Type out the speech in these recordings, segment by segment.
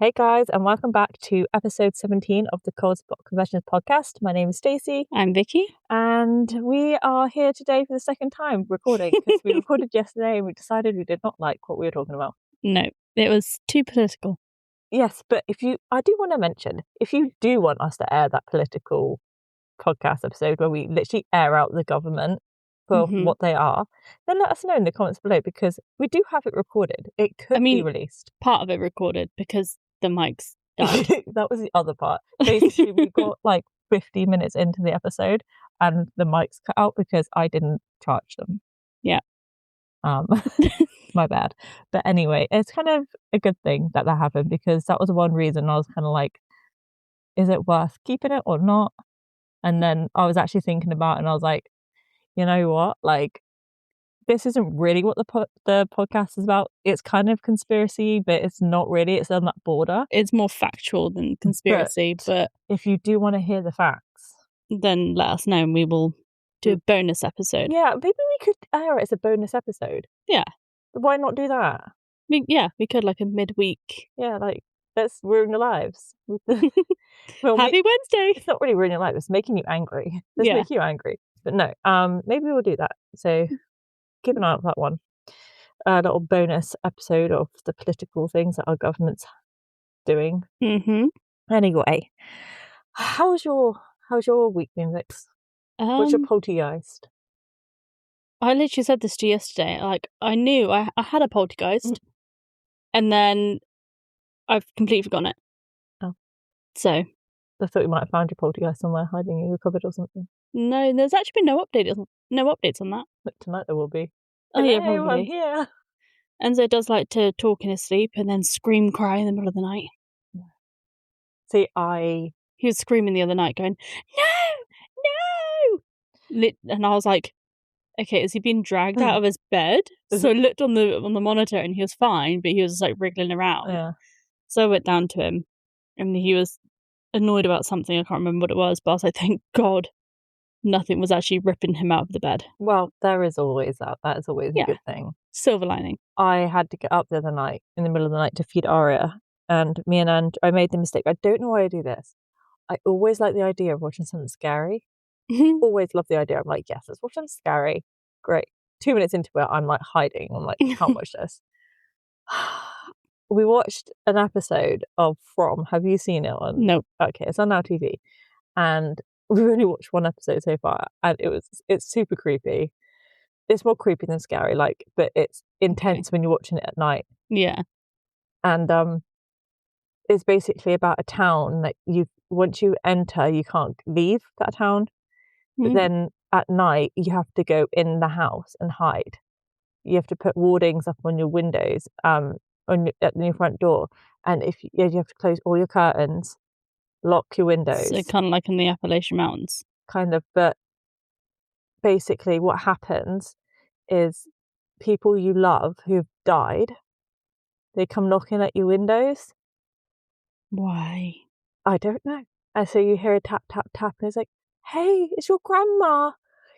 Hey guys, and welcome back to episode 17 of the Cold Spot Conventions podcast. My name is Stacey. I'm Vicky. And we are here today for the second time recording because we recorded yesterday and we decided we did not like what we were talking about. No, it was too political. Yes, but I do want to mention, if you do want us to air that political podcast episode where we literally air out the government for what they are, then let us know in the comments below because we do have it recorded. It could be released. Part of it recorded because the mics died. That was the other part. Basically, we got like 50 minutes into the episode and the mics cut out because I didn't charge them. Yeah. My bad. But anyway, it's kind of a good thing that happened because that was one reason I was kind of like, is it worth keeping it or not? And then I was actually thinking about it and I was like, you know what? Like, this isn't really what the podcast is about. It's kind of conspiracy, but it's not really. It's on that border. It's more factual than conspiracy, but if you do want to hear the facts, then let us know and we will do a bonus episode. Yeah, maybe we could air it as a bonus episode. Yeah. Why not do that? We could like a midweek. Yeah, like, let's ruin your lives. Happy Wednesday! It's not really ruining your life, it's making you angry. Let's make you angry. But no, maybe we'll do that. So keep an eye out for that one. A little bonus episode of the political things that our government's doing. Anyway, how's your week been, Vix? What's your poltergeist? I literally said this to you yesterday. Like, I knew I had a poltergeist, and then I've completely forgotten it. Oh, so I thought you might have found your poltergeist somewhere hiding in your cupboard or something. No, there's actually been no updates on that. But tonight there will be. Oh yeah, probably. I'm here. Enzo does like to talk in his sleep and then scream, cry in the middle of the night. See, he was screaming the other night, going, "No!" And I was like, "Okay, has he been dragged out of his bed?" So I looked on the monitor and he was fine, but he was like wriggling around. Yeah. So I went down to him, and he was annoyed about something. I can't remember what it was, but I was like, "Thank God." Nothing was actually ripping him out of the bed. Well, there is always that. That is always a good thing. Silver lining. I had to get up the other night, in the middle of the night, to feed Aria. And me and I made the mistake. I don't know why I do this. I always like the idea of watching something scary. Always love the idea. I'm like, yes, let's watch something scary. Great. 2 minutes into it, I'm like hiding. I'm like, can't watch this. We watched an episode of From. Have you seen it on? No. Okay, it's on Now TV. And we've only watched one episode so far, and it's super creepy. It's more creepy than scary, like, but it's intense when you're watching it at night. Yeah. And it's basically about a town that once you enter, you can't leave that town. But then at night, you have to go in the house and hide. You have to put wardings up on your windows, at your front door, and you have to close all your curtains. Lock your windows. So kind of like in the Appalachian Mountains. Kind of, but basically what happens is people you love who've died, they come knocking at your windows. Why? I don't know. And so you hear a tap, tap, tap, and it's like, "Hey, it's your grandma.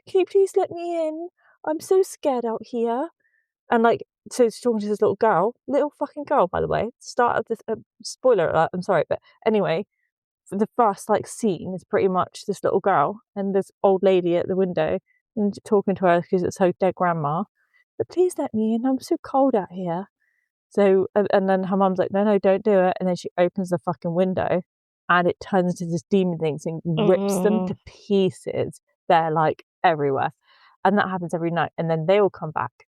Can you please let me in? I'm so scared out here." And like, so she's talking to this little fucking girl, by the way. Start of this, spoiler alert, I'm sorry, but anyway, the first like scene is pretty much this little girl and this old lady at the window and talking to her because it's her dead grandma. "But please let me in. I'm so cold out here." So and then her mum's like, "No, don't do it." And then she opens the fucking window, and it turns into this demon thing and rips them to pieces. They're like everywhere, and that happens every night. And then they will come back,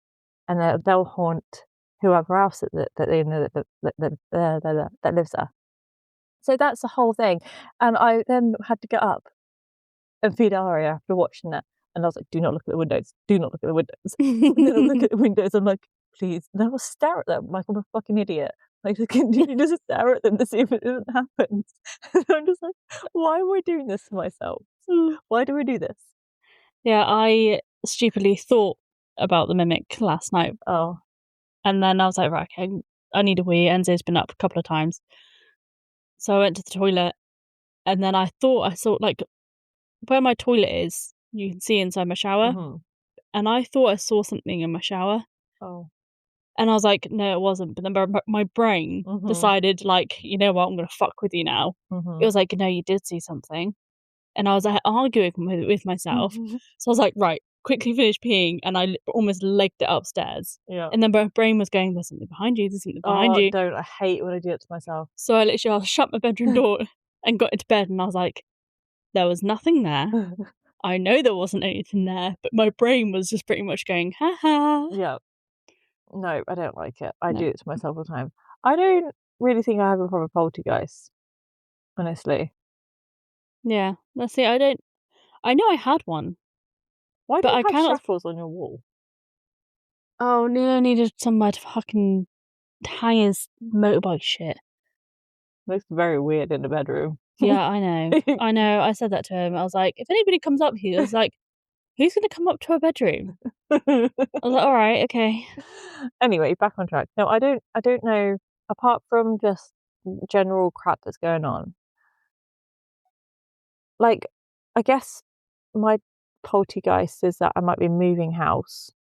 and they'll haunt whoever else that they know that lives there. So that's the whole thing. And I then had to get up and feed Aria after watching it. And I was like, "Do not look at the windows. Do not look at the windows." And then I look at the windows. I'm like, "Please." And then I'll stare at them like I'm a fucking idiot. Like, continue to stare at them to see if it doesn't happen. And I'm just like, why am I doing this to myself? Why do we do this? Yeah, I stupidly thought about the mimic last night. Oh. And then I was like, right, okay, I need a wee. Enzo's been up a couple of times. So I went to the toilet, and then I thought I saw, like, where my toilet is, you can see inside my shower. And I thought I saw something in my shower. Oh. And I was like, no, it wasn't. But then my brain decided, like, you know what, I'm going to fuck with you now. It was like, no, you did see something. And I was like arguing with myself. So I was like, right, quickly finish peeing. And I almost legged it upstairs. Yeah. And then my brain was going, there's something behind you. There's something behind you. Don't. I hate when I do it to myself. So I shut my bedroom door and got into bed. And I was like, there was nothing there. I know there wasn't anything there. But my brain was just pretty much going, ha ha. Yeah. No, I don't like it. I do it to myself all the time. I don't really think I have a proper poltergeist, honestly. Yeah, let's see. I know I had one. Why do But you I have cannot. shackles on your wall? Oh, Neo needed somewhere to fucking hang his motorbike shit. Looks very weird in the bedroom. Yeah, I know. I know. I said that to him. I was like, if anybody comes up here, I was like, who's going to come up to our bedroom? I was like, all right, okay. Anyway, back on track. No, I don't know. Apart from just general crap that's going on, like, I guess my poltergeist is that I might be moving house.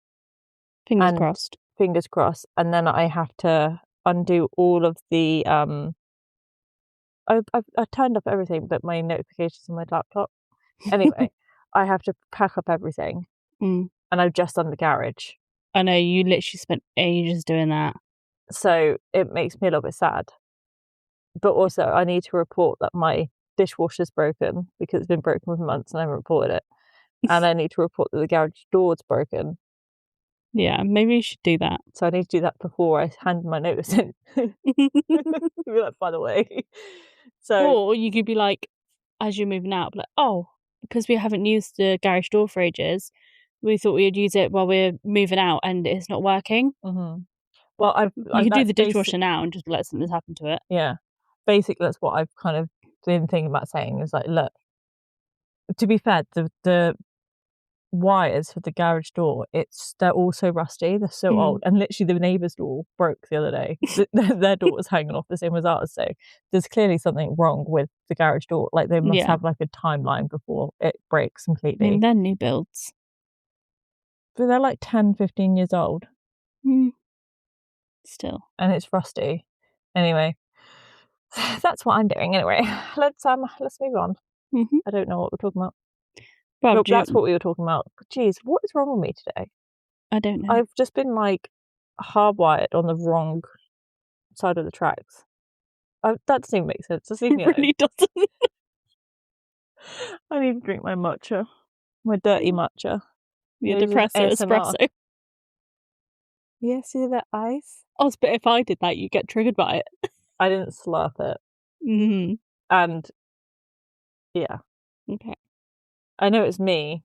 Fingers And crossed. Fingers crossed. And then I have to undo all of the I turned off everything but my notifications on my laptop. Anyway, I have to pack up everything. And I've just done the garage. I know, you literally spent ages doing that. So it makes me a little bit sad. But also I need to report that my dishwasher's broken because it's been broken for months and I haven't reported it. And I need to report that the garage door's broken. Yeah, maybe you should do that. So I need to do that before I hand my notice in. Be like, by the way. So, or you could be like, as you're moving out, like, oh, because we haven't used the garage door for ages, we thought we'd use it while we're moving out and it's not working. Well, you could do the dishwasher now and just let something happen to it. Yeah. Basically, that's what I've kind of been thinking about saying is like, look, to be fair, the wires for the garage door, they're all so rusty, they're so old, and literally the neighbour's door broke the other day. Their door was hanging off the same as ours, so there's clearly something wrong with the garage door. Like they must have like a timeline before it breaks completely. I mean, they're new builds, but they're like 10-15 years old. Still, and it's rusty. Anyway, that's what I'm doing. Anyway, let's move on. I don't know what we're talking about. Well, that's what we were talking about. Jeez, what is wrong with me today? I don't know. I've just been like hardwired on the wrong side of the tracks. That doesn't even make sense. Does it really doesn't. I need to drink my matcha, my dirty matcha. Your depressor espresso. Yeah, see that ice? Oh, but if I did that, you'd get triggered by it. I didn't slurp it. And yeah. Okay. I know it's me,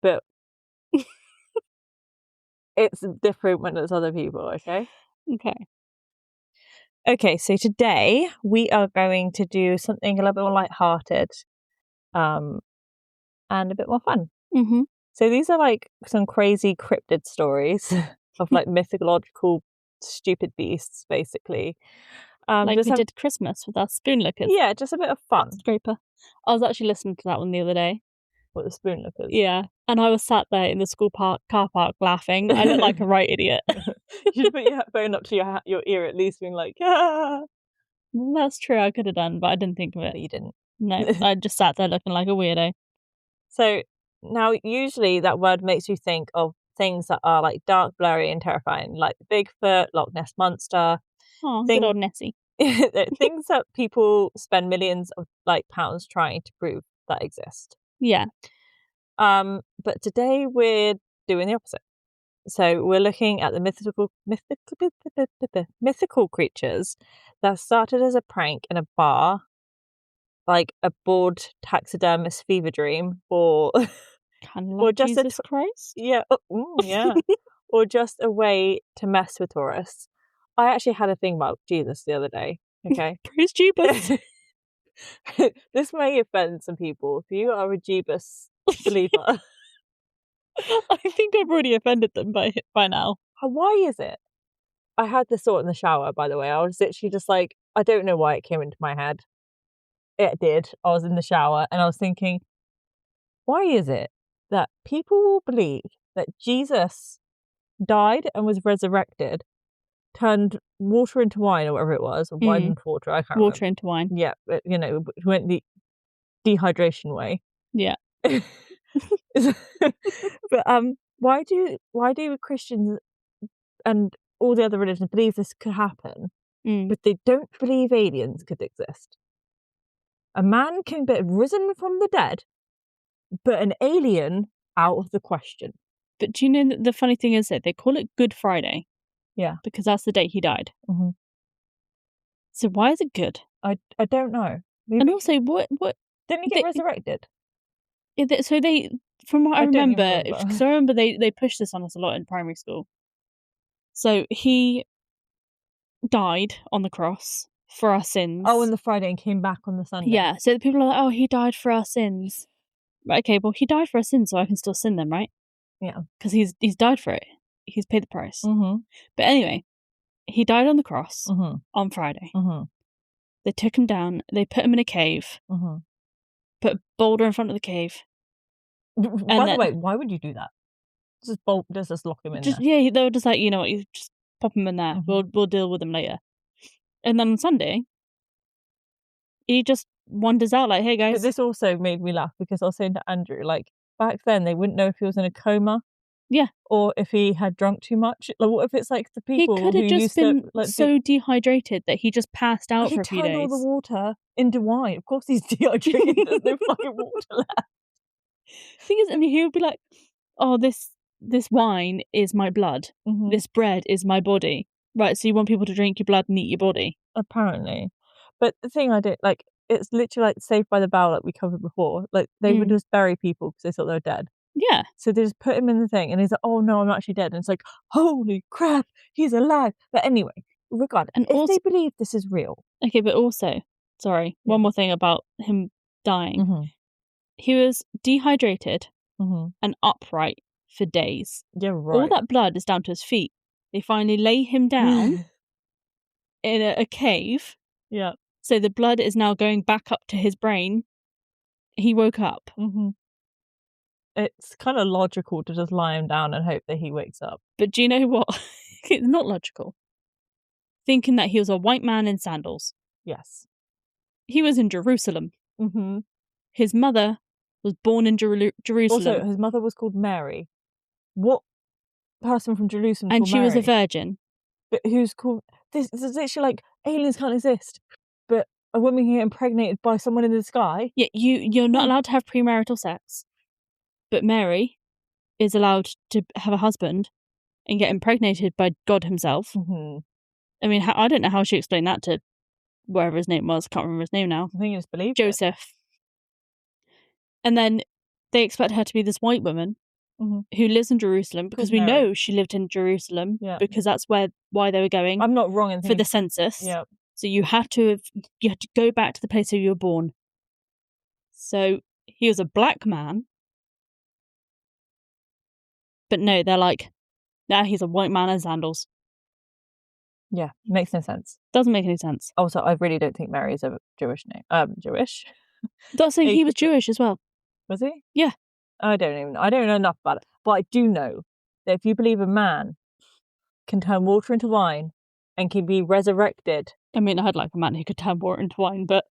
but it's different when it's other people, okay? Okay, so today we are going to do something a little bit more lighthearted and a bit more fun. So these are like some crazy cryptid stories of like mythological stupid beasts, basically. Like we did Christmas with our spoon lickers. Yeah, just a bit of fun. Scraper. I was actually listening to that one the other day. What, the spoon lickers? Yeah, and I was sat there in the school car park laughing. I look like a right idiot. You should put your phone up to your ear at least, being like, ah. That's true, I could have done, but I didn't think of it. But you didn't. No, I just sat there looking like a weirdo. So now, usually that word makes you think of things that are like dark, blurry, and terrifying, like Bigfoot, Loch Ness Monster. Oh, good old Nessie. Things that people spend millions of like pounds trying to prove that exist. Yeah. But today we're doing the opposite. So we're looking at the mythical creatures that started as a prank in a bar, like a bored taxidermist fever dream, or kind of like just Jesus Christ. Yeah, yeah, or just a way to mess with tourists. I actually had a thing about Jesus the other day. Okay, praise Jeebus. This may offend some people. If you are a Jeebus believer, I think I've already offended them by now. Why is it? I had this thought in the shower, by the way. I was literally just like, I don't know why it came into my head. It did. I was in the shower and I was thinking, why is it that people will believe that Jesus died and was resurrected, turned water into wine or whatever it was, or wine into water, I can't remember. Water into wine. Yeah, but, you know, went the dehydration way. Yeah. But why do Christians and all the other religions believe this could happen, but they don't believe aliens could exist? A man can be risen from the dead, but an alien out of the question. But do you know that the funny thing is that they call it Good Friday? Yeah. Because that's the day he died. Mm-hmm. So why is it good? I don't know. Maybe... And also, what didn't he get resurrected? So they, from what I remember, because I remember they pushed this on us a lot in primary school. So he died on the cross for our sins. Oh, on the Friday and came back on the Sunday. Yeah. So the people are like, oh, he died for our sins. Right, okay, well, he died for our sins, so I can still sin them, right? Yeah. Because he's died for it. He's paid the price. Mm-hmm. But anyway, he died on the cross on Friday. Mm-hmm. They took him down. They put him in a cave. Mm-hmm. Put a boulder in front of the cave. By the way, why would you do that? Just lock him in there. Yeah, they were just like, you know what, you just pop him in there. Mm-hmm. We'll deal with him later. And then on Sunday, he just wanders out like, hey guys. But this also made me laugh because I was saying to Andrew, like, back then they wouldn't know if he was in a coma. Yeah. Or if he had drunk too much. Like, what if it's like the people who could have just been so dehydrated that he just passed out for a few days. He turned all the water into wine. Of course he's dehydrated. There's no fucking water left. Thing is, I mean, he would be like, oh, this wine is my blood. Mm-hmm. This bread is my body. Right, so you want people to drink your blood and eat your body. Apparently. But the thing I did, like, it's literally like Saved by the Bell, like we covered before. Like, they would just bury people because they thought they were dead. Yeah. So they just put him in the thing and he's like, oh no, I'm actually dead. And it's like, holy crap, he's alive. But anyway, regardless, and if also, they believe this is real. Okay, but also, one more thing about him dying. Mm-hmm. He was dehydrated and upright for days. Yeah, right. All that blood is down to his feet. They finally lay him down in a cave. Yeah. So the blood is now going back up to his brain. He woke up. Mm-hmm. It's kind of logical to just lie him down and hope that he wakes up. But do you know what? It's not logical. Thinking that he was a white man in sandals. Yes. He was in Jerusalem. Mm-hmm. His mother was born in Jerusalem. Also, his mother was called Mary. What person from Jerusalem? And she Mary? Was a virgin. But who's called? This is literally like aliens can't exist, but a woman can get impregnated by someone in the sky. Yeah, you're not allowed to have premarital sex, but Mary is allowed to have a husband and get impregnated by God himself. Mm-hmm. I mean, I don't know how she explained that to whatever his name was. Can't remember his name now. I think you just believed Joseph. It. And then they expect her to be this white woman who lives in Jerusalem because we know she lived in Jerusalem because that's why they were going. I'm not wrong in for the census. Yeah. So you had to go back to the place where you were born. So he was a black man. But no, they're like, nah, he's a white man in sandals. Yeah, makes no sense. Doesn't make any sense. Also, I really don't think Mary is a Jewish name. Jewish? That's saying he was Jewish as well. Was he? Yeah. I don't know enough about it. But I do know that if you believe a man can turn water into wine and can be resurrected. I mean, I'd like a man who could turn water into wine, but...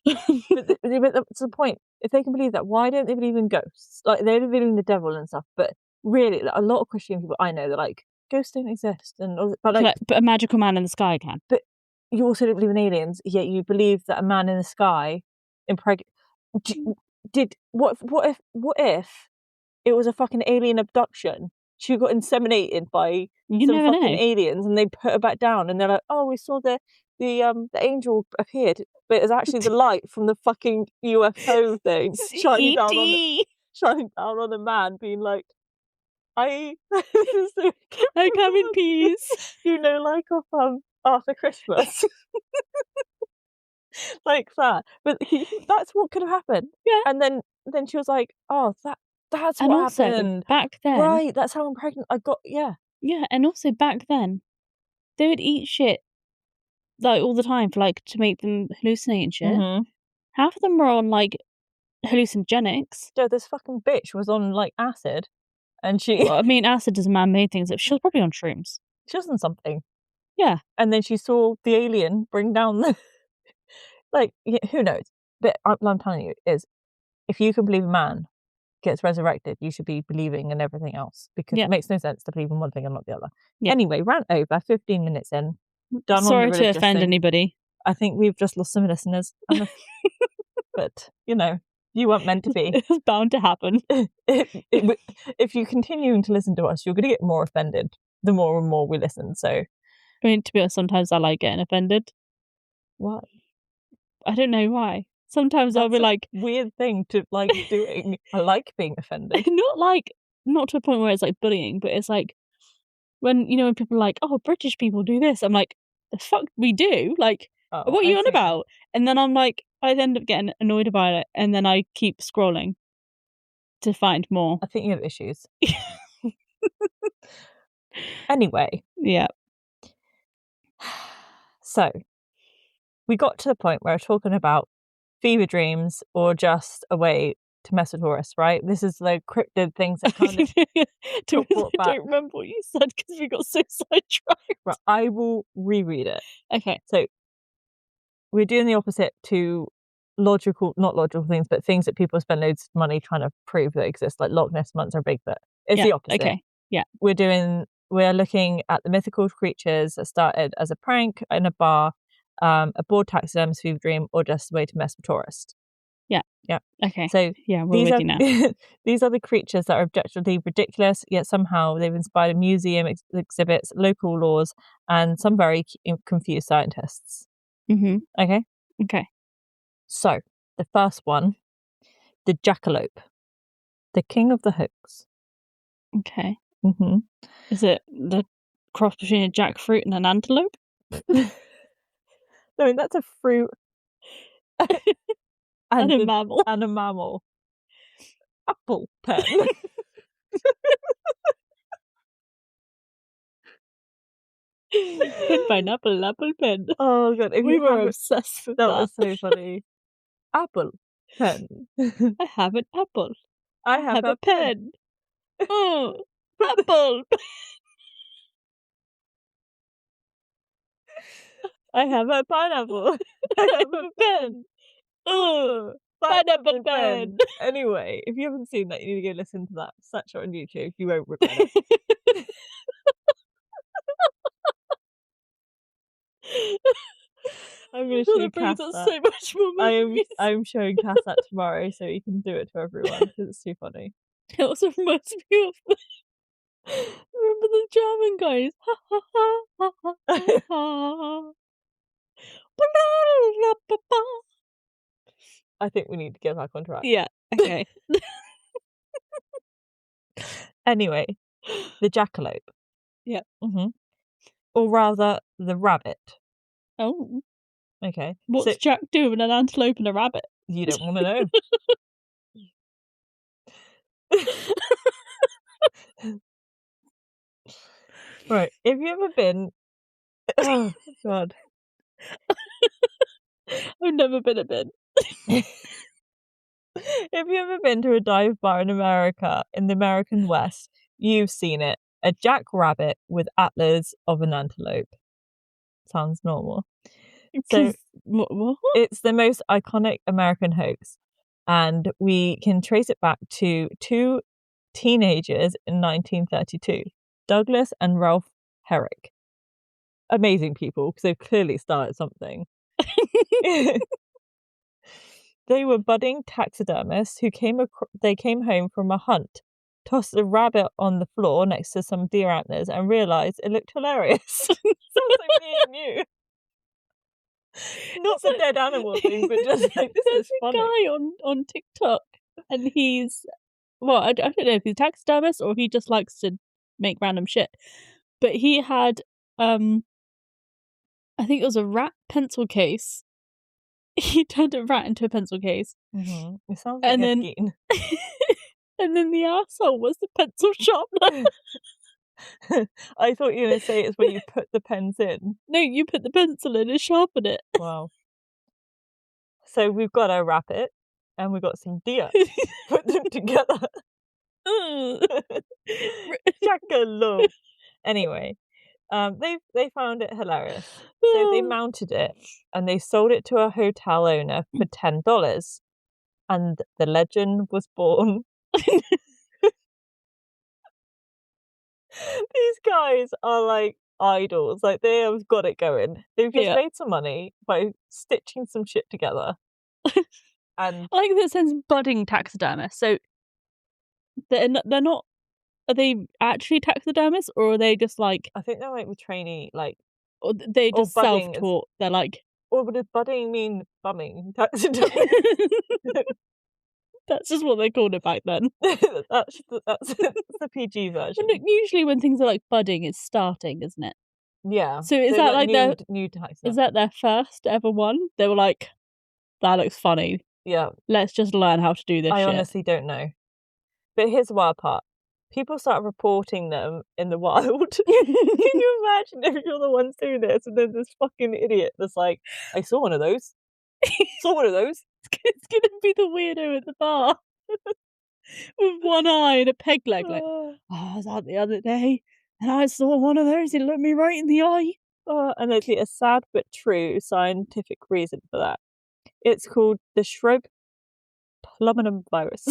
but that's the point. If they can believe that, why don't they believe in ghosts? Like, they don't believe in the devil and stuff, but really, a lot of Christian people I know, they're like, ghosts don't exist. But a magical man in the sky can. But you also don't believe in aliens, yet you believe that a man in the sky what if it was a fucking alien abduction? She got inseminated by some fucking aliens and they put her back down and they're like, oh, we saw the angel appeared, but it's actually the light from the fucking UFO thing shining down on a man being like, I come in peace. Like of After Christmas. Like that. But that's what could have happened. Yeah. And then she was like, oh, that's and what also, happened. Back then. Right, that's how I'm pregnant. Yeah, and also back then, they would eat shit like all the time for like to make them hallucinate and shit. Mm-hmm. Half of them were on like hallucinogenics. Yeah, this fucking bitch was on like acid And she... Well, I mean, acid is a man-made thing. She was probably on shrooms. She was on something. Yeah. And then she saw the alien bring down the... Like, who knows? But what I'm telling you is, if you can believe a man gets resurrected, you should be believing in everything else, because it makes no sense to believe in one thing and not the other. Anyway, rant over, 15 minutes in. Done. Sorry to offend anybody. I think we've just lost some listeners. But, you weren't meant to be. It was bound to happen. If you're continuing to listen to us, you're going to get more offended the more and more we listen. So, I mean, to be honest, sometimes I like getting offended. Why? I don't know why. Sometimes I'll be like... weird thing to like doing. I like being offended. Not to a point where it's like bullying, but it's like when people are like, oh, British people do this. I'm like, the fuck we do? Like, what are you on about? And then I'm like, I end up getting annoyed about it, and then I keep scrolling to find more. I think you have issues. Anyway. Yeah. So, we got to the point where we're talking about fever dreams or just a way to mess with tourists, right? This is the cryptid things that kind of I don't remember what you said because we got so sidetracked. Right, I will reread it. Okay. So, we're doing the opposite to not logical things, but things that people spend loads of money trying to prove that exist, like Loch Ness Monster or Bigfoot. It's the opposite. Okay. Yeah. We're looking at the mythical creatures that started as a prank in a bar, a bored taxidermist fever dream, or just a way to mess with tourists. Yeah. Yeah. Okay. So yeah, we're with you now. These are the creatures that are objectively ridiculous, yet somehow they've inspired museum exhibits, local laws, and some very confused scientists. Mm-hmm. Okay? Okay. So, the first one, the jackalope, the king of the hoax. Okay. Mm-hmm. Is it the cross between a jackfruit and an antelope? No, that's a fruit. and a mammal. And a mammal. Apple pen. Pineapple apple pen. Oh god, we were obsessed with that. That was so funny. Apple pen. I have an apple. I have a pen. Oh, apple. I have a pineapple. I have a pen. Oh, pineapple pen. Anyway, if you haven't seen that, you need to go listen to that. Search it on YouTube. You won't regret it. I'm going to show Cass that. So much more memories. I'm showing Cass that tomorrow, so you can do it to everyone because it's too funny. It also reminds me of remember the German guys? I think we need to get back on track. Yeah. Okay. Anyway, the jackalope. Yeah. Mm-hmm. Or rather, the rabbit. Oh. Okay. What's Jack doing with an antelope and a rabbit? You don't want to know. Right. Have you ever been... Oh, God. I've never been a bin. Have you ever been to a dive bar in America, in the American West? You've seen it. A jackrabbit with antlers of an antelope. Sounds normal. So what? It's the most iconic American hoax, and we can trace it back to two teenagers in 1932, Douglas and Ralph Herrick. Amazing people, because they've clearly started something. They were budding taxidermists who came home from a hunt, tossed a rabbit on the floor next to some deer antlers, and realised it looked hilarious. Sounds like me and you. Not the dead animal thing, but just like, this is funny. There's a guy on TikTok, and he's... Well, I don't know if he's a taxidermist or if he just likes to make random shit. But he had, I think it was a rat pencil case. He turned a rat into a pencil case. Mm-hmm. It sounds like and then the arsehole was the pencil sharpener. I thought you were going to say it's when you put the pens in. No, you put the pencil in and sharpen it. Wow. So we've got a rabbit and we've got some deer. Put them together. Jackalope. Anyway, they found it hilarious, so they mounted it and they sold it to a hotel owner for $10, and the legend was born. These guys are like idols. Like, they have got it going. They've just made some money by stitching some shit together. And I like that it says budding taxidermist. So they're not. Are they actually taxidermists, or are they just like? I think they might be trainee, like, or they just self-taught. They're like. Or does budding mean bumming? Taxidermist. That's just what they called it back then. that's the PG version. But usually when things are like budding, it's starting, isn't it? Yeah. So is that like their new taxidermist? Is that their first ever one? They were like, that looks funny. Yeah. Let's just learn how to do this. I honestly don't know. But here's the wild part. People start reporting them in the wild. Can you imagine if you're the ones doing this and then this fucking idiot that's like, I saw one of those. Saw one of those. It's gonna be the weirdo at the bar with one eye and a peg leg. Like, I was out the other day and I saw one of those. It looked me right in the eye. And there's a sad but true scientific reason for that. It's called the Schroep pluminum virus.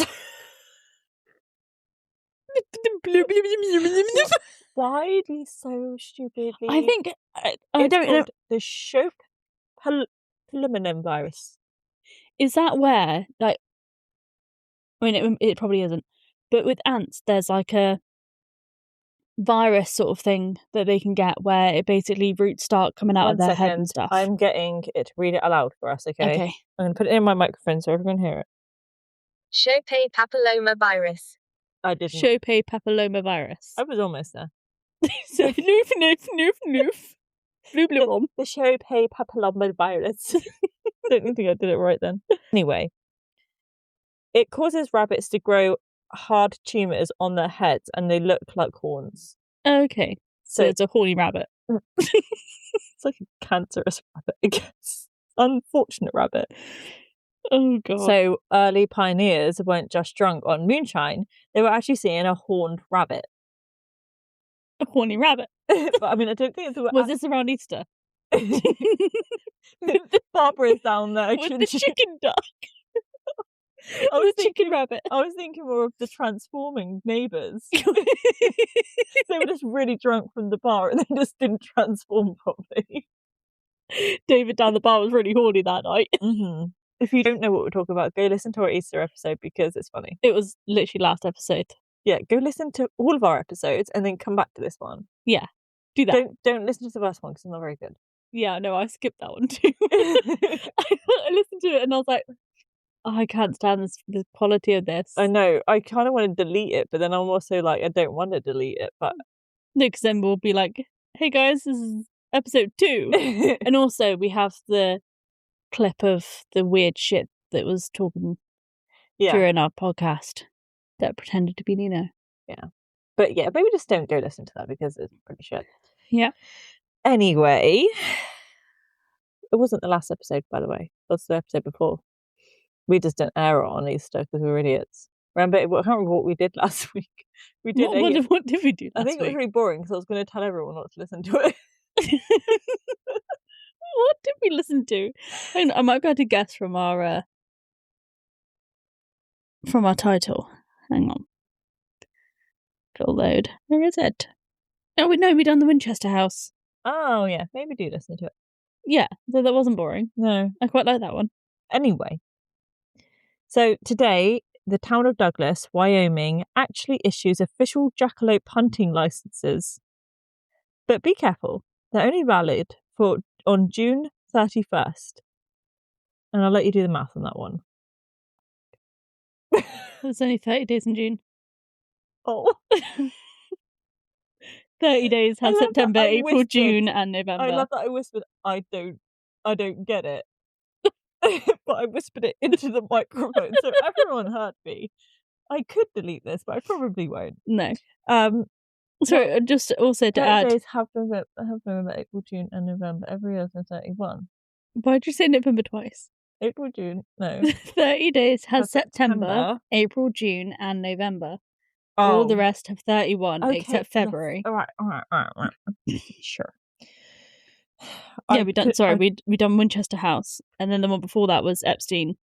Widely so stupidly. I think I don't know. The Schroep pluminum virus. Is that where, like, I mean, it probably isn't, but with ants, there's like a virus sort of thing that they can get where it basically roots start coming out of their head and stuff. I'm getting it to read it aloud for us, okay? Okay. I'm going to put it in my microphone so everyone can hear it. Schroep papillomavirus. I didn't. Schroep papillomavirus. I was almost there. So, noof. The Schroep papillomavirus. I don't think I did it right then. Anyway, it causes rabbits to grow hard tumours on their heads and they look like horns. Okay. So it's a horny rabbit. It's like a cancerous rabbit, I guess. Unfortunate rabbit. Oh, God. So early pioneers weren't just drunk on moonshine, they were actually seeing a horned rabbit. A horny rabbit. But I mean, I don't think it's... Was this around Easter? Barbara's down there. With the chicken duck. Chicken rabbit. I was thinking more of the transforming neighbours. They were just really drunk from the bar and they just didn't transform properly. David down the bar was really horny that night. Mm-hmm. If you don't know what we're talking about, go listen to our Easter episode because it's funny. It was literally last episode. Yeah, go listen to all of our episodes and then come back to this one. Yeah, do that. Don't listen to the first one because it's not very good. Yeah, no, I skipped that one too. I listened to it and I was like, oh, I can't stand the quality of this. I know. I kind of want to delete it, but then I'm also like, I don't want to delete it. But no, because then we'll be like, hey guys, this is episode 2. And also we have the clip of the weird shit that was talking during our podcast that pretended to be Nino. Yeah. But yeah, maybe just don't go listen to that because it's pretty shit. Yeah. Anyway, it wasn't the last episode, by the way. That's the episode before. We just didn't air it on Easter because we were idiots. Remember, I can't remember what we did last week. We did. What did we do last week? I think it was really boring because I was going to tell everyone not to listen to it. What did we listen to? I might be able to guess from our title. Hang on. It'll load. Where is it? Oh, we done the Winchester House. Oh, yeah. Maybe do listen to it. Yeah, so that wasn't boring. No. I quite like that one. Anyway. So today, the town of Douglas, Wyoming, actually issues official jackalope hunting licenses. But be careful. They're only valid on June 31st. And I'll let you do the math on that one. There's only 30 days in June. Oh. 30 days has September, April, June, and November. I love that I whispered, I don't get it. But I whispered it into the microphone so everyone heard me. I could delete this, but I probably won't. No. So just also to add, days have November, April, June, and November. Every year since 31. Why'd you say November twice? April, June, no. 30 days has September, April, June, and November. All the rest have 31, Okay, except February. All right. Sure. Yeah, we done Winchester House, and then the one before that was Epstein,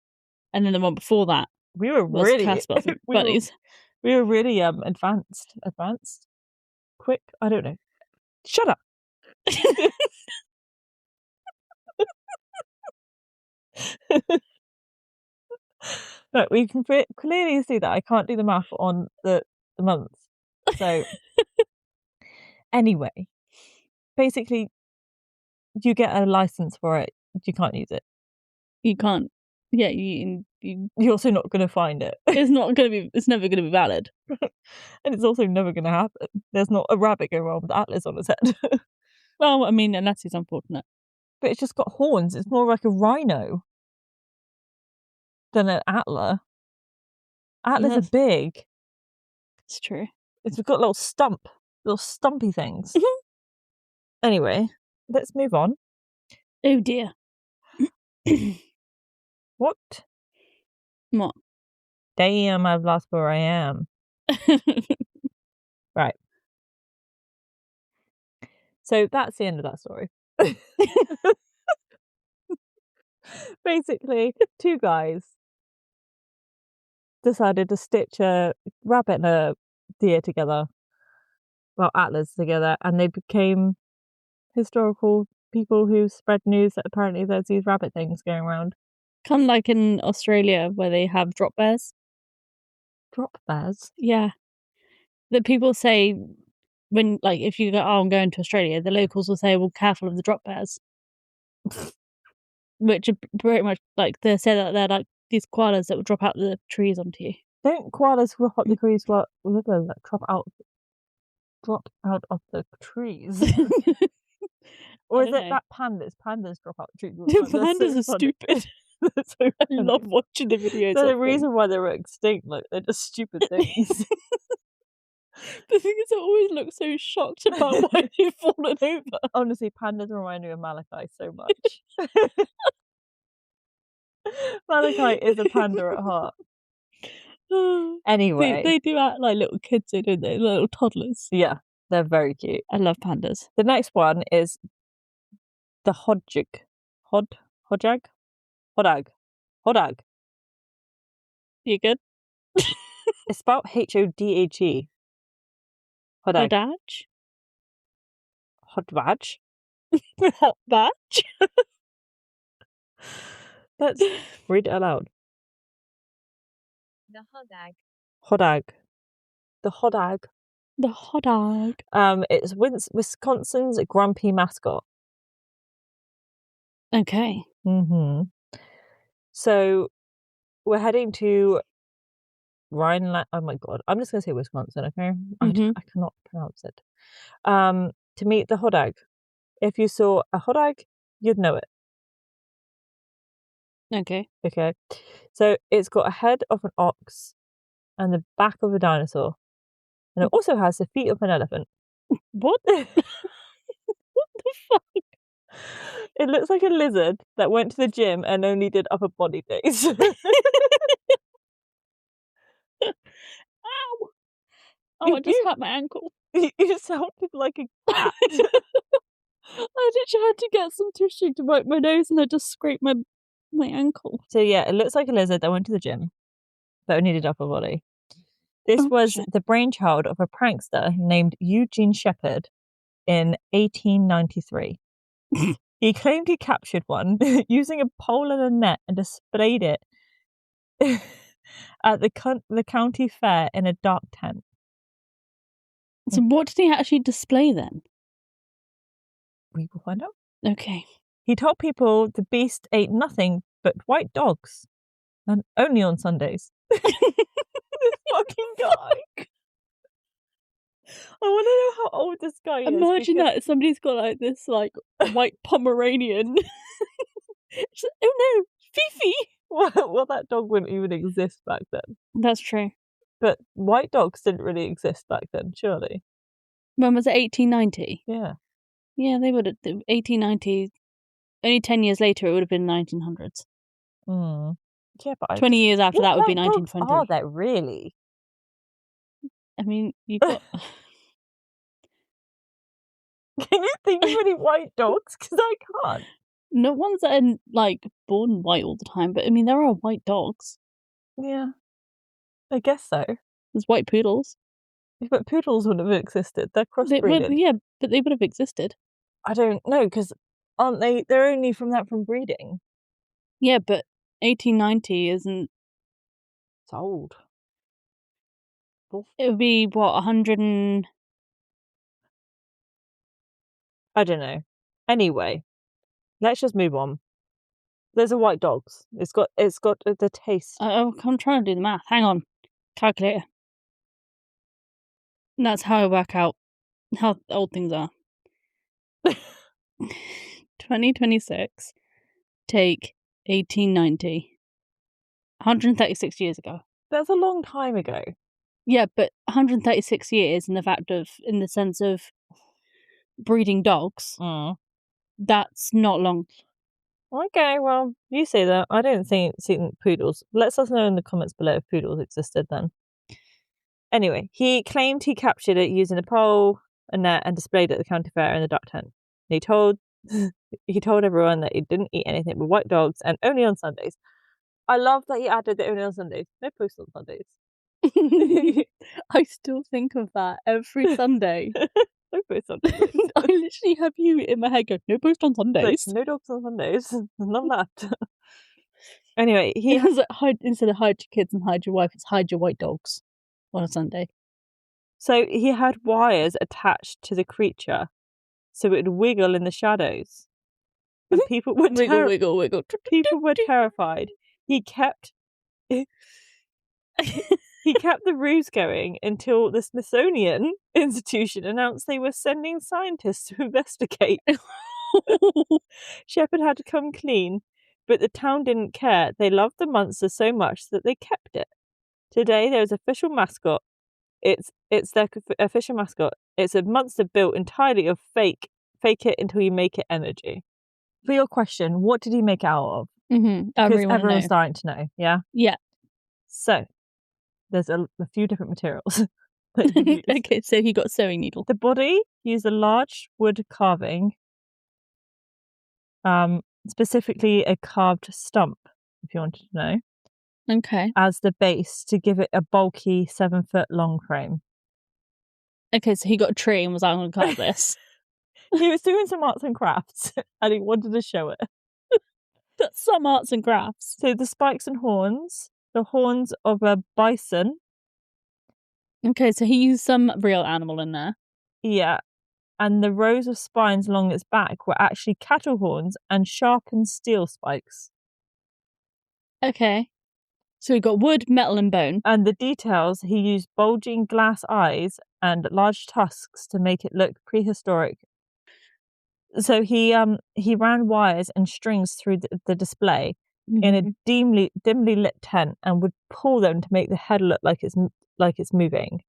and then the one before that was Casper Buddies. We were really advanced. Quick, I don't know. Shut up. Look, we can clearly see that I can't do the math on the months. So anyway, basically, you get a license for it. You can't use it. You can't. Yeah, you're also not going to find it. It's never going to be valid. And it's also never going to happen. There's not a rabbit going around with Atlas on its head. Well, I mean, unless it's unfortunate. But it's just got horns. It's more like a rhino than an antler. Antlers are big. It's true. It's got little stumpy things. Anyway, let's move on. Oh dear. What? Damn, I've lost where I am. Right. So that's the end of that story. Basically, two guys decided to stitch a rabbit and a deer together. Well, atlas together, and they became historical people who spread news that apparently there's these rabbit things going around. Kind of like in Australia where they have drop bears. Drop bears? Yeah. That people say when, like, if you go, I'm going to Australia, the locals will say, well, careful of the drop bears. Which are pretty much like, they say that they're like these koalas that will drop out the trees onto you. Don't koalas drop out the trees? Drop out of the trees? Or is it that pandas? Pandas drop out the trees. Pandas are stupid. I love watching the videos. There's a reason why they were extinct. Like, they're just stupid things. The thing is, I always look so shocked about why they've fallen over. Honestly, pandas remind me of Malachi so much. Malachi is a panda at heart. Anyway. They do act like little kids, don't they? Little toddlers. Yeah, they're very cute. I love pandas. The next one is the Hodag. Hodag. You good? It's spelled Hodaghe. Hodag? Hodvag? Hodvag? Let's read it aloud. The Hodag. Hodag. The Hodag. The Hodag. It's Wisconsin's grumpy mascot. Okay. Mm-hmm. So we're heading to Rhineland. Oh my god, I'm just gonna say Wisconsin, okay? Mm-hmm. I cannot pronounce it. To meet the Hodag. If you saw a Hodag, you'd know it. Okay. So it's got a head of an ox and the back of a dinosaur. And it also has the feet of an elephant. What? What the fuck? It looks like a lizard that went to the gym and only did upper body days. Ow! Oh, I just hurt my ankle. You sounded like a cat. I literally had to get some tissue to wipe my nose and I just scraped my ankle. So yeah, it looks like a lizard that went to the gym but only did upper body. This was the brainchild of a prankster named Eugene Shepard in 1893. He claimed he captured one using a pole and a net and displayed it at the county fair in a dark tent. So what did he actually display then? We will find out. Okay. He told people the beast ate nothing but white dogs, and only on Sundays. This fucking guy. I want to know how old this guy is. Imagine that somebody's got like this like white Pomeranian. Like, oh no, Fifi! Well, that dog wouldn't even exist back then. That's true. But white dogs didn't really exist back then, surely. When was it? 1890? Yeah. Yeah, they would have. 1890. Only 10 years later, it would have been 1900s. Yeah, but 20 years after that would be 1920. 1920. Are there really? I mean, you got... Can you think of any white dogs? Because I can't. No ones that are, like, born white all the time, but I mean, there are white dogs. Yeah. I guess so. There's white poodles. But poodles wouldn't have existed. They're crossbreeded. Yeah, but they would have existed. I don't know, because aren't they? They're only from breeding. Yeah, but 1890 isn't... It's old. It would be, what, 100 and... I don't know. Anyway, let's just move on. There's a white dogs. It's got the taste. I'm trying to do the math. Hang on. Calculator. And that's how I work out how old things are. 2026. Take 1890. 136 years ago. That's a long time ago. Yeah, but 136 years in the sense of breeding dogs, that's not long. Okay, well, you say that. I don't think poodles. Let us know in the comments below if poodles existed then. Anyway, he claimed he captured it using a pole, a net, and displayed it at the county fair in the duck tent. He told everyone that he didn't eat anything but white dogs and only on Sundays. I love that he added that only on Sundays. No post on Sundays. I still think of that every Sunday. No post on Sundays. I literally have you in my head go, no post on Sundays. Like, no dogs on Sundays. None of that. Anyway, was like, instead of hide your kids and hide your wife, it's hide your white dogs on a Sunday. So he had wires attached to the creature so it would wiggle in the shadows. And people were wiggle. People were terrified. He kept the ruse going until the Smithsonian Institution announced they were sending scientists to investigate. Shepherd had to come clean, but the town didn't care. They loved the monster so much that they kept it. Today there's an official mascot. It's their official mascot. It's a monster built entirely of fake it until you make it energy. For your question, what did he make it out of? Because everyone's starting to know, yeah? Yeah. So, there's a few different materials. Okay, so he got sewing needle. The body used a large wood carving, specifically a carved stump, if you wanted to know. Okay. As the base to give it a bulky 7-foot long frame. Okay, so he got a tree and was like, I'm going to carve this. He was doing some arts and crafts and he wanted to show it. That's some arts and crafts. So the spikes and horns, the horns of a bison. Okay, so he used some real animal in there. Yeah. And the rows of spines along its back were actually cattle horns and sharpened steel spikes. Okay. So we got wood, metal and bone. And the details, he used bulging glass eyes and large tusks to make it look prehistoric. So he ran wires and strings through the display in a dimly lit tent and would pull them to make the head look like it's moving,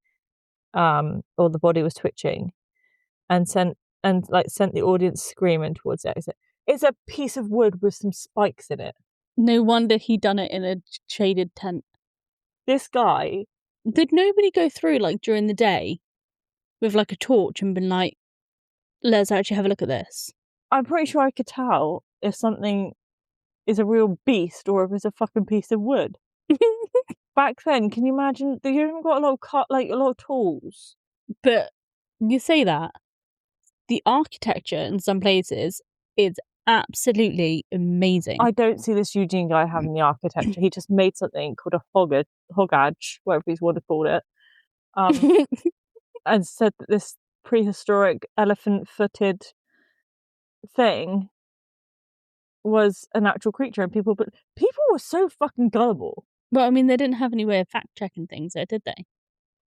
or the body was twitching, and sent the audience screaming towards the exit. It's a piece of wood with some spikes in it. No wonder he done it in a shaded tent. This guy... Did nobody go through, like, during the day with, like, a torch and been like, let's actually have a look at this? I'm pretty sure I could tell if something is a real beast or if it's a fucking piece of wood. Back then, can you imagine? They haven't got a lot of tools. But you say that, the architecture in some places is absolutely amazing. I don't see this Eugene guy having the architecture. He just made something called a hogage, whatever he's want to call it, and said that this prehistoric elephant-footed thing was an actual creature, and people were so fucking gullible. Well, I mean, they didn't have any way of fact-checking things there, did they?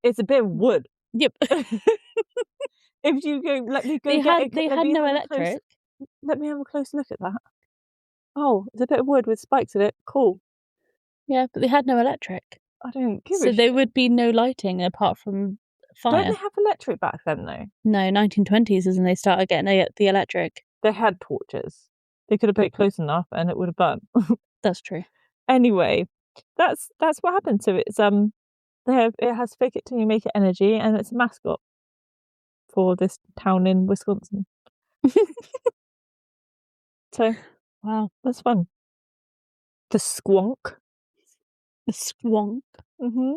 It's a bit of wood. Yep. If you go, they had no electric. Let me have a close look at that. Oh, it's a bit of wood with spikes in it. Cool. Yeah, but they had no electric. I don't give a shit. So there would be no lighting apart from fire. Don't they have electric back then, though? No, 1920s is when they started getting the electric. They had torches. They could have put it close enough and it would have burnt. That's true. Anyway, that's what happened. So it's It has fake it till you make it energy, and it's a mascot for this town in Wisconsin. So, wow, that's fun. The Squonk. the Squonk. Mm-hmm.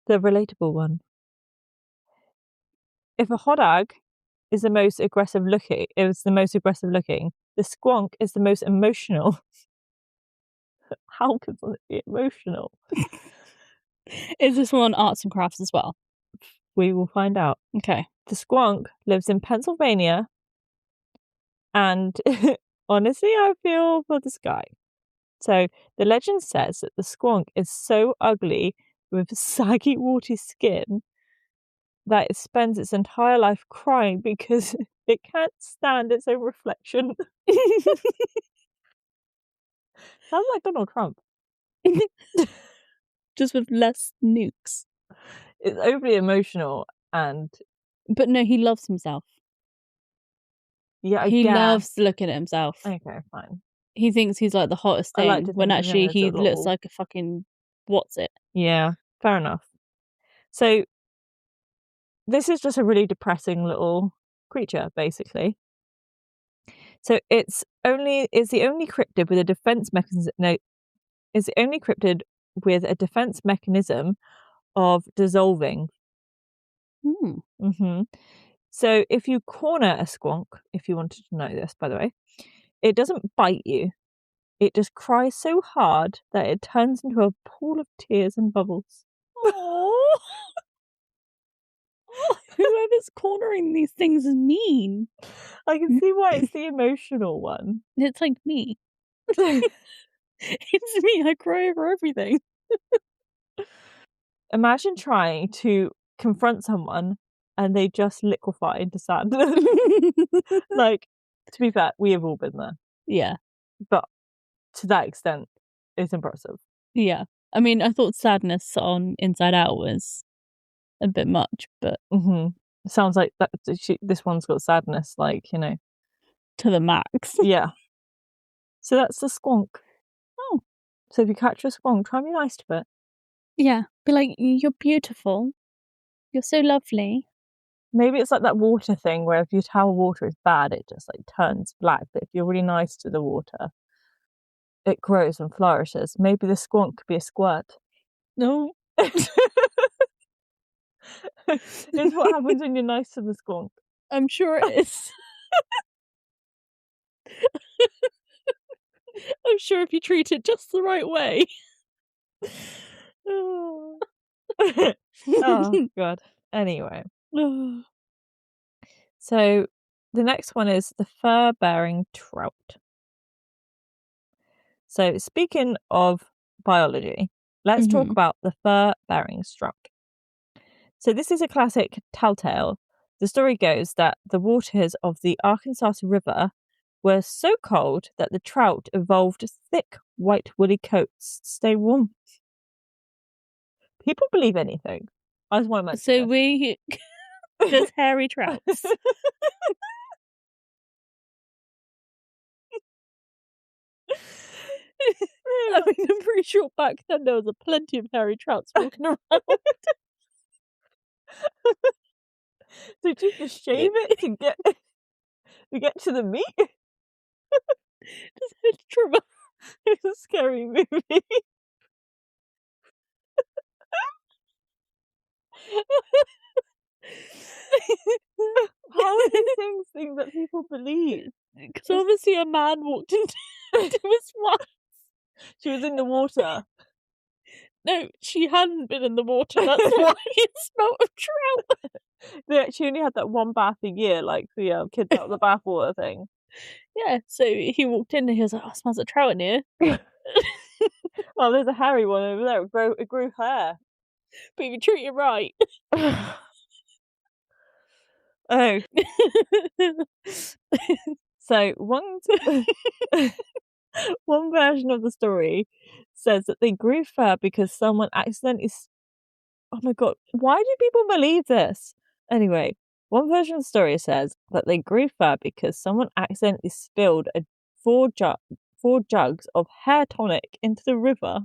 The relatable one. If a Hodag is the most aggressive looking, the Squonk is the most emotional. How can something be emotional? Is this one arts and crafts as well? We will find out. Okay. The Squonk lives in Pennsylvania, and honestly, I feel for this guy. So the legend says that the Squonk is so ugly with saggy, warty skin that it spends its entire life crying because it can't stand its own reflection. Sounds like Donald Trump. Just with less nukes. It's overly emotional and... But no, he loves himself. Yeah, I he guess. loves looking at himself. Okay, fine. He thinks he's like the hottest thing, like when actually he looks like a fucking... What's it? Yeah, fair enough. So, this is just a really depressing little creature, basically. So it's the only cryptid with a defense mechanism. No, it's the only cryptid with a defense mechanism of dissolving. Mm-hmm. So if you corner a Squonk, if you wanted to know this, by the way, it doesn't bite you. It just cries so hard that it turns into a pool of tears and bubbles. Oh, whoever's cornering these things is mean. I can see why it's the emotional one. It's like me. It's me. I cry over everything. Imagine trying to confront someone and they just liquefy into sadness. Like, to be fair, we have all been there. Yeah. But to that extent, it's impressive. Yeah. I mean, I thought sadness on Inside Out was a bit much, but... Mm-hmm. It sounds like this one's got sadness, like, you know. To the max. Yeah. So that's the Squonk. Oh. So if you catch a Squonk, try and be nice to it. Yeah. Be like, you're beautiful. You're so lovely. Maybe it's like that water thing where if you tell water is bad, it just like turns black. But if you're really nice to the water, it grows and flourishes. Maybe the Squonk could be a squirt. No. It's what happens when you're nice to the Squonk. I'm sure it is. I'm sure if you treat it just the right way. Oh god. Anyway. So the next one is the fur-bearing trout. So speaking of biology, let's talk about the fur-bearing trout. So this is a classic telltale. The story goes that the waters of the Arkansas River were so cold that the trout evolved thick white woolly coats to stay warm. People believe anything. I just want to mention this. There's hairy trouts. I mean, I'm pretty sure back then there was plenty of hairy trouts walking around. Did you just shave it to get to the meat? Just head trimmer. It's a scary movie. How are these things that people believe? Because obviously a man walked into his wife. She was in the water. No, she hadn't been in the water. That's why it smelled of trout. She only had that one bath a year, like the kids out of the bathwater thing. Yeah, so he walked in and he was like, "Oh, it smells of trout in here." Well, there's a hairy one over there. It grew hair. But if you treat it right. Oh. So one version of the story says that they grew fur because someone accidentally... Oh my god, why do people believe this? Anyway, one version of the story says that they grew fur because someone accidentally spilled 4 jugs of hair tonic into the river.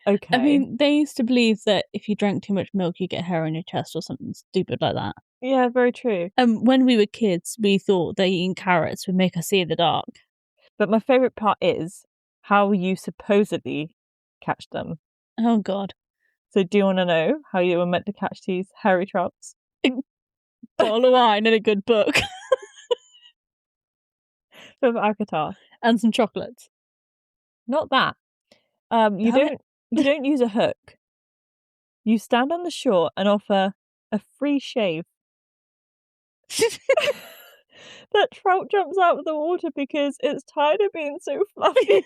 Okay. I mean, they used to believe that if you drank too much milk, you get hair on your chest or something stupid like that. Yeah, very true. When we were kids, we thought that eating carrots would make us see in the dark. But my favourite part is how you supposedly catch them. Oh, God. So do you want to know how you were meant to catch these hairy trouts? Bottle of wine and a good book. With Akatar. And some chocolates. Not that. You don't use a hook. You stand on the shore and offer a free shave. That trout jumps out of the water because it's tired of being so fluffy. And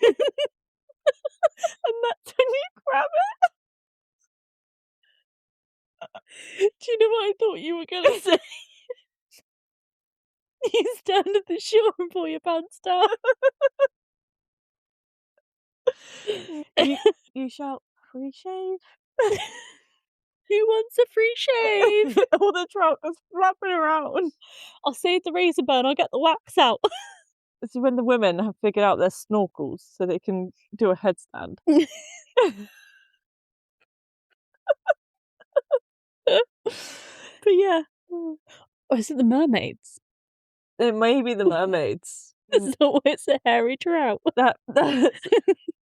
that's when you grab it. Do you know what I thought you were going to say? You stand at the shore and pull your pants down. You shout, free shave. Who wants a free shave? All the trout are flapping around. I'll save the razor burn, I'll get the wax out. This is when the women have figured out their snorkels so they can do a headstand. But yeah. Or is it the mermaids? It may be the mermaids. So it's a hairy trout. That's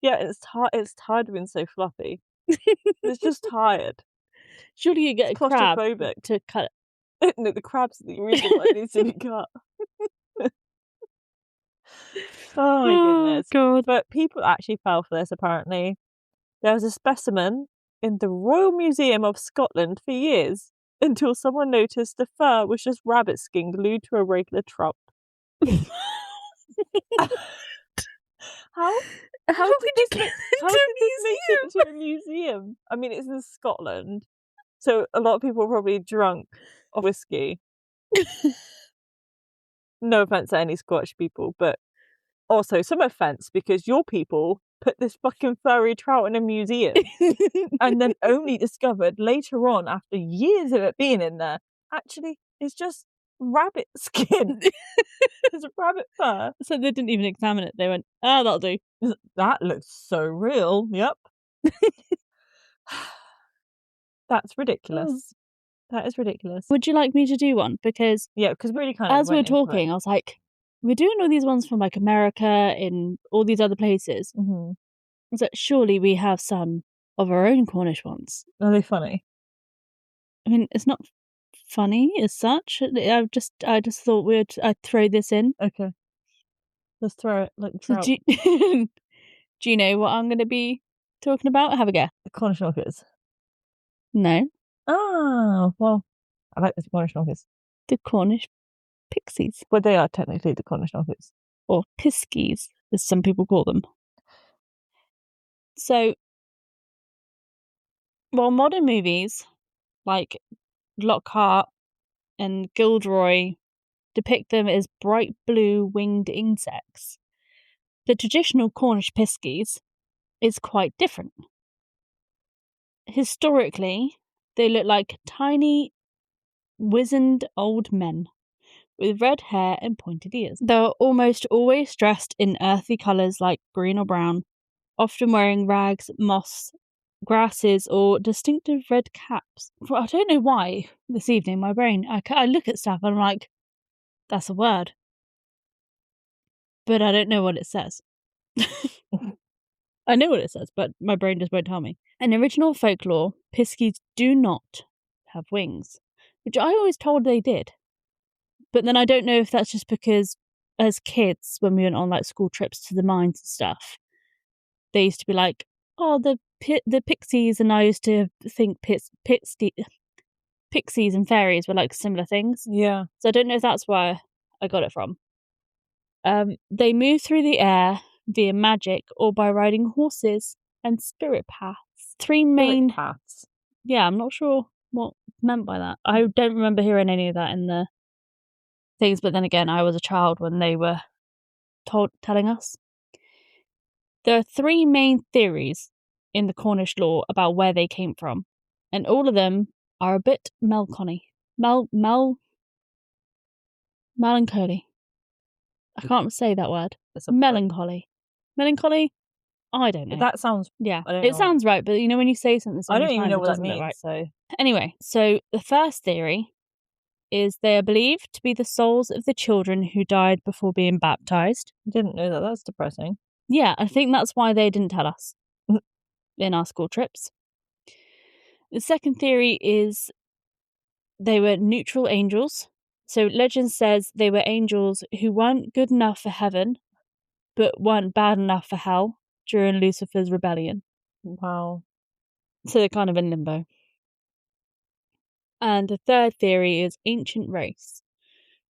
yeah, it's tired of being so fluffy. It's just tired. Surely you get It's a crab claustrophobic. to cut it. No, the crab's the reason why it needs to be cut. Oh my goodness. God. But people actually fell for this, apparently. There was a specimen in the Royal Museum of Scotland for years until someone noticed the fur was just rabbit skin glued to a regular trout. How did this make it to a museum? I mean, it's in Scotland, so a lot of people are probably drunk of whiskey. No offense to any Scottish people, but also some offense because your people put this fucking furry trout in a museum and then only discovered later on, after years of it being in there, actually it's just rabbit skin. There's a rabbit fur. So they didn't even examine it. They went, that'll do. That looks so real. Yep. That's ridiculous. That is ridiculous. Would you like me to do one? Because because we really kind of as we're talking, I was like, we're doing all these ones from like America, in all these other places. Mm-hmm. I was like, surely we have some of our own Cornish ones. Are they funny? I mean, it's not funny as such. I just thought I'd throw this in. Okay. Let's throw it like So trout. do you know what I'm going to be talking about? Have a guess. The Cornish knockers. No. Oh, well, I like the Cornish knockers. The Cornish Pixies. Well, they are technically the Cornish knockers. Or Piskies, as some people call them. So, while modern movies like Lockhart and Gilderoy depict them as bright blue winged insects, the traditional Cornish Piskies is quite different. Historically, they look like tiny, wizened old men with red hair and pointed ears. They are almost always dressed in earthy colours like green or brown, often wearing rags, moss, grasses, or distinctive red caps. I don't know why this evening my brain, I look at stuff and I'm like, that's a word. But I don't know what it says. I know what it says, but my brain just won't tell me. In original folklore, Piskies do not have wings, which I always told they did. But then I don't know if that's just because as kids, when we went on like school trips to the mines and stuff, they used to be like, oh, the pixies, and I used to think pixies and fairies were like similar things. Yeah. So I don't know if that's where I got it from. They move through the air via magic or by riding horses and spirit paths. Three main paths. Yeah, I'm not sure what meant by that. I don't remember hearing any of that in the things, but then again, I was a child when they were telling us. There are three main theories in the Cornish lore about where they came from, and all of them are a bit melancholy. Melancholy. I can't say that word. Melancholy. Melancholy? I don't know. That sounds... Yeah, I don't it know. sounds right, but you know when you say something so I many don't even times, know it what that doesn't look means. right. So anyway, so the first theory is they are believed to be the souls of the children who died before being baptized. I didn't know that. That's depressing. Yeah, I think that's why they didn't tell us in our school trips. The second theory is they were neutral angels. So legend says they were angels who weren't good enough for heaven, but weren't bad enough for hell during Lucifer's rebellion. Wow. So they're kind of in limbo. And the third theory is ancient race.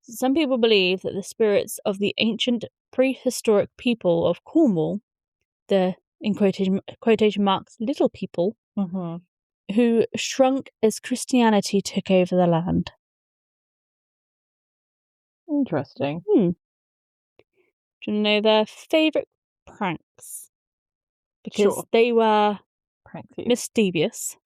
Some people believe that the spirits of the ancient prehistoric people of Cornwall, the, in quotation marks, little people, who shrunk as Christianity took over the land. Interesting. Do you want to know their favourite pranks? Because they were mischievous.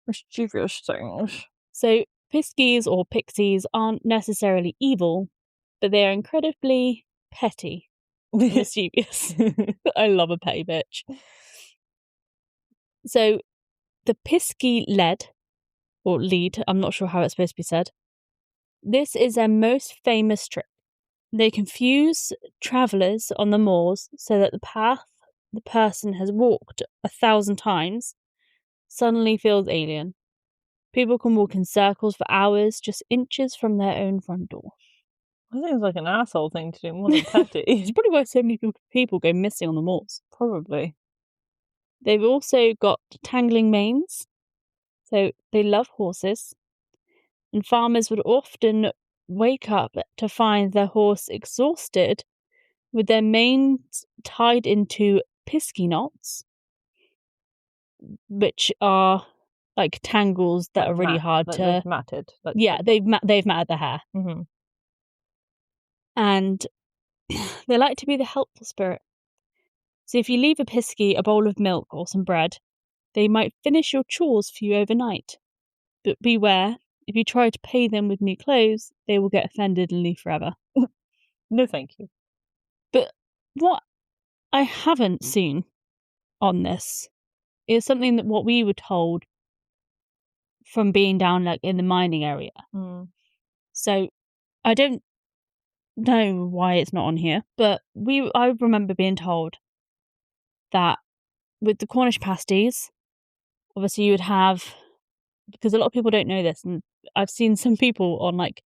Mischievous things. So Piskies or Pixies aren't necessarily evil, but they are incredibly petty and mischievous. I love a petty bitch. So the Pisky lead, I'm not sure how it's supposed to be said. This is their most famous trick. They confuse travellers on the moors so that the path the person has walked 1,000 times suddenly feels alien. People can walk in circles for hours, just inches from their own front door. That seems like an asshole thing to do, more than petty. It's probably why so many people go missing on the moors. Probably. They've also got tangling manes, so they love horses. And farmers would often wake up to find their horse exhausted with their manes tied into pisky knots, which are like tangles that are really hard to... They've matted. They've matted the hair. Mm-hmm. And they like to be the helpful spirit. So if you leave a pisky a bowl of milk or some bread, they might finish your chores for you overnight. But beware, if you try to pay them with new clothes, they will get offended and leave forever. No thank you. But what I haven't seen on this is something that what we were told from being down like in the mining area. So I don't know why it's not on here, but I remember being told that with the Cornish pasties, obviously you would have, because a lot of people don't know this, and I've seen some people on like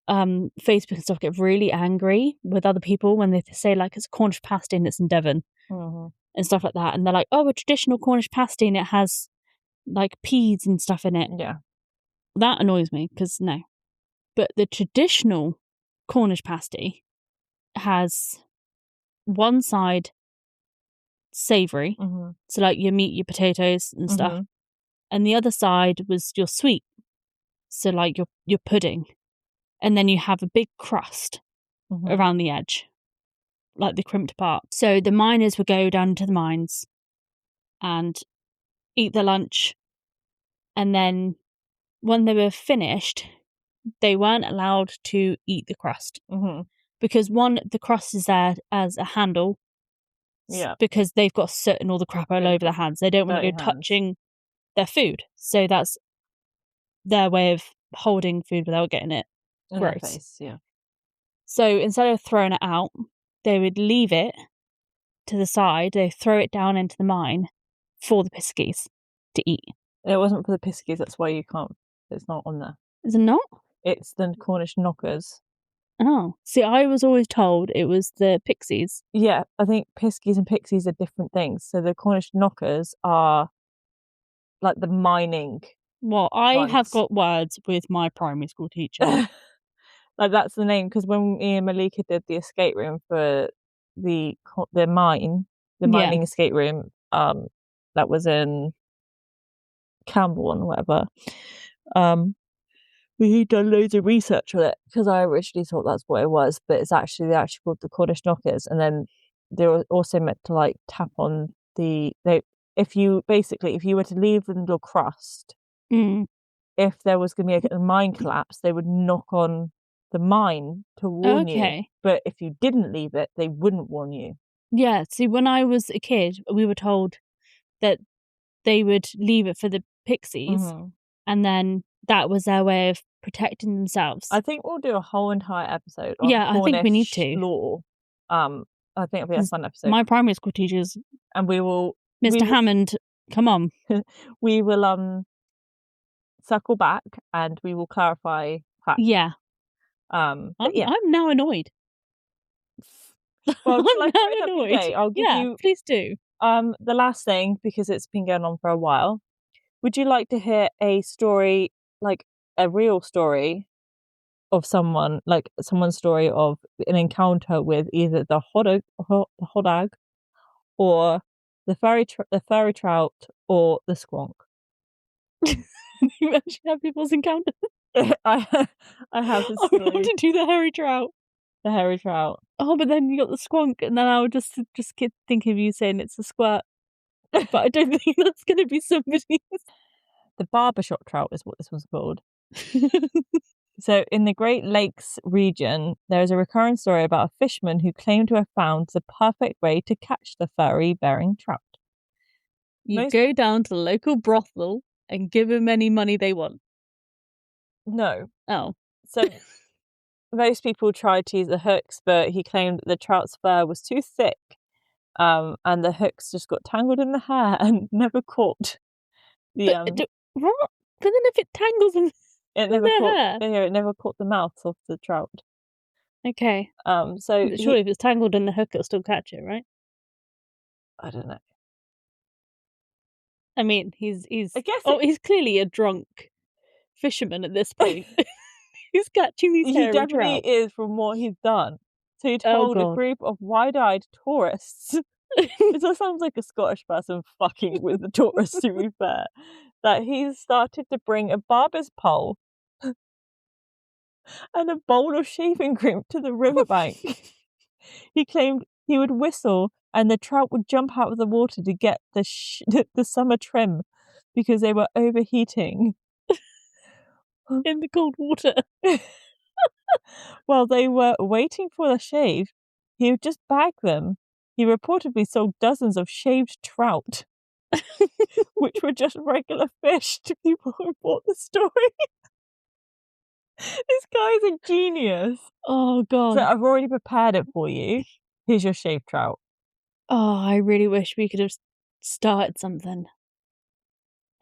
Facebook and stuff get really angry with other people when they say like it's a Cornish pasty and it's in Devon and stuff like that, and they're like, oh, a traditional Cornish pasty and it has like peas and stuff in it. Yeah, that annoys me because no, but the traditional Cornish pasty has one side savoury, so like your meat, your potatoes and stuff, and the other side was your sweet, so like your pudding, and then you have a big crust around the edge, like the crimped part. So the miners would go down to the mines and eat their lunch, and then when they were finished, they weren't allowed to eat the crust because the crust is there as a handle. Yeah, because they've got soot and all the crap all over their hands. They don't want to go touching their food. So that's their way of holding food without getting it gross. Face, yeah. So instead of throwing it out, they would leave it to the side. They throw it down into the mine for the piskies to eat. It wasn't for the piskies. That's why you can't. It's not on there. Is it not? It's the Cornish knockers. Oh, see, I was always told it was the pixies. Yeah, I think piskies and pixies are different things. So the Cornish knockers are like the mining. Well, I have got words with my primary school teacher. Like that's the name, because when me and Malika did the escape room for the mining escape room, that was in Campbell and whatever. We done loads of research on it because I originally thought that's what it was, but it's actually they're actually called the Cornish knockers, and then they were also meant to like tap on if you were to leave the little crust, if there was going to be a mine collapse, they would knock on the mine to warn you. But if you didn't leave it, they wouldn't warn you. Yeah, see, when I was a kid, we were told that they would leave it for the pixies, and then that was their way of protecting themselves. I think we'll do a whole entire episode on Yeah, I think we need Cornish to. lore. I think it'll be a fun episode. My primary school teachers, and we will... Mr. Hammond, come on. We will circle back and we will clarify facts. Yeah. I'm now annoyed. Well, I'm now annoyed. I'll give you... please do. The last thing, because it's been going on for a while. Would you like to hear a story, like a real story of someone, like someone's story of an encounter with either the Hodag or the furry trout or the Squonk? You actually have people's encounters? I have the story. I want to do the hairy trout. The hairy trout. Oh, but then you got the Squonk, and then I would just keep thinking of you saying it's a squirt. But I don't think that's going to be somebody's. The barbershop trout is what this one's called. So in the Great Lakes region, there is a recurring story about a fisherman who claimed to have found the perfect way to catch the furry-bearing trout. You go down to the local brothel and give them any money they want. No. Oh. So most people tried to use the hooks, but he claimed that the trout's fur was too thick, and the hooks just got tangled in the hair and never caught the What? But then if it tangles in hair, it never caught the mouth of the trout. Okay. So surely if it's tangled in the hook, it'll still catch it, right? I don't know. I mean, he's clearly a drunk fisherman at this point. He's catching these hairy trout. He definitely is, from what he's done. So he told a group of wide-eyed tourists. It just sounds like a Scottish person fucking with the tourists, to be fair. That he started to bring a barber's pole and a bowl of shaving cream to the riverbank. He claimed he would whistle and the trout would jump out of the water to get the summer trim because they were overheating. In the cold water. While they were waiting for the shave, he would just bag them. He reportedly sold dozens of shaved trout, which were just regular fish, to people who bought the story. This guy's a genius. Oh, God. So I've already prepared it for you. Here's your shaved trout. Oh, I really wish we could have started something.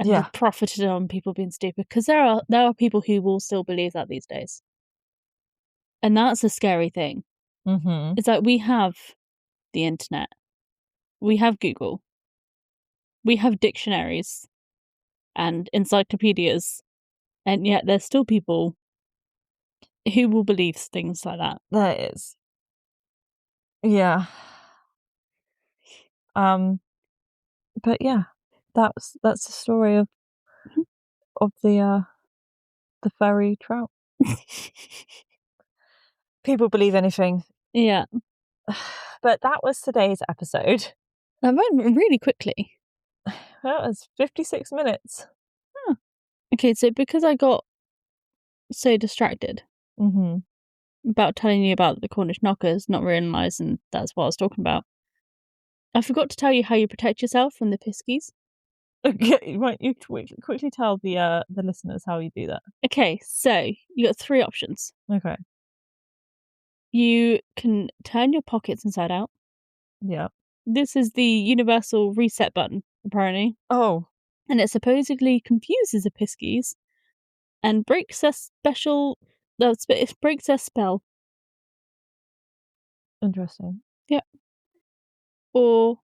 And profited on people being stupid. Because there are people who will still believe that these days. And that's a scary thing. Mm-hmm. It's like we have the internet. We have Google. We have dictionaries and encyclopedias. And yet there's still people who will believe things like that. There is. Yeah. But yeah, that's the story of the furry trout. People believe anything. Yeah. But that was today's episode. That went really quickly. That was 56 minutes. Huh. Okay, so because I got so distracted about telling you about the Cornish knockers, not realising that's what I was talking about, I forgot to tell you how you protect yourself from the piskies. Okay, right, you quickly tell the listeners how you do that. Okay, so you got 3 options. Okay. You can turn your pockets inside out. Yeah. This is the universal reset button, apparently. Oh. And it supposedly confuses the piskies and breaks their it breaks their spell. Interesting. Yeah. Or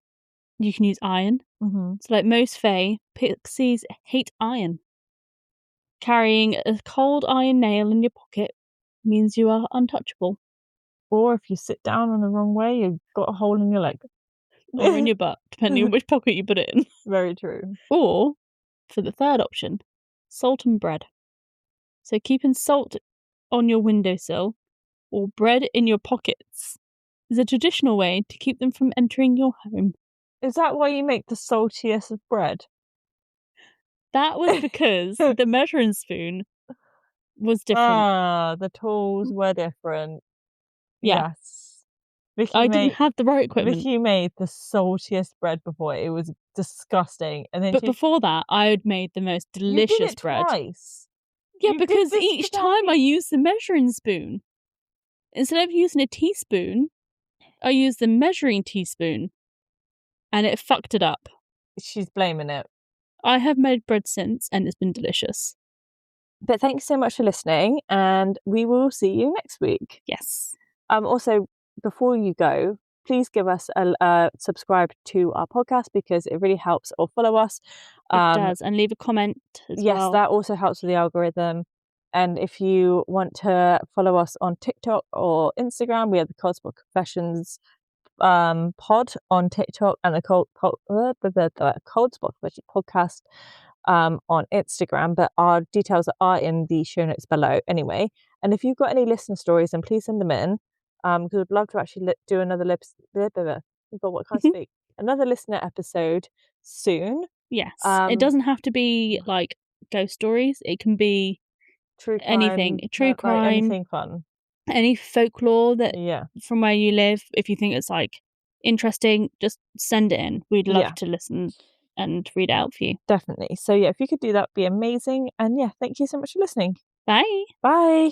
you can use iron. So like most fae, pixies hate iron. Carrying a cold iron nail in your pocket means you are untouchable. Or if you sit down on the wrong way, you've got a hole in your leg. Or in your butt, depending on which pocket you put it in. Very true. Or, for the third option, salt and bread. So keeping salt on your windowsill or bread in your pockets is a traditional way to keep them from entering your home. Is that why you make the saltiest of bread? That was because the measuring spoon was different. Ah, the tools were different. Yeah. Yes. I didn't have the right equipment. Vicky made the saltiest bread before. It was disgusting. And then before that, I had made the most delicious you did it bread. Twice. Yeah, because each time I used the measuring spoon. Instead of using a teaspoon, I used the measuring teaspoon. And it fucked it up. She's blaming it. I have made bread since, and it's been delicious. But thanks so much for listening, and we will see you next week. Yes. Also, before you go, please give us a subscribe to our podcast because it really helps, or follow us. It does, and leave a comment as well. Yes, that also helps with the algorithm. And if you want to follow us on TikTok or Instagram, we have the Cold Spot Confessions pod on TikTok and the Cold Spot Confessions podcast on Instagram. But our details are in the show notes below anyway. And if you've got any listener stories, then please send them in. Because we'd love to actually do another another listener episode soon. Yes, it doesn't have to be like ghost stories. It can be true crime, anything, true crime, like anything fun, any folklore that from where you live. If you think it's like interesting, just send it in. We'd love to listen and read it out for you. Definitely. So if you could do that, it'd be amazing. And thank you so much for listening. Bye. Bye.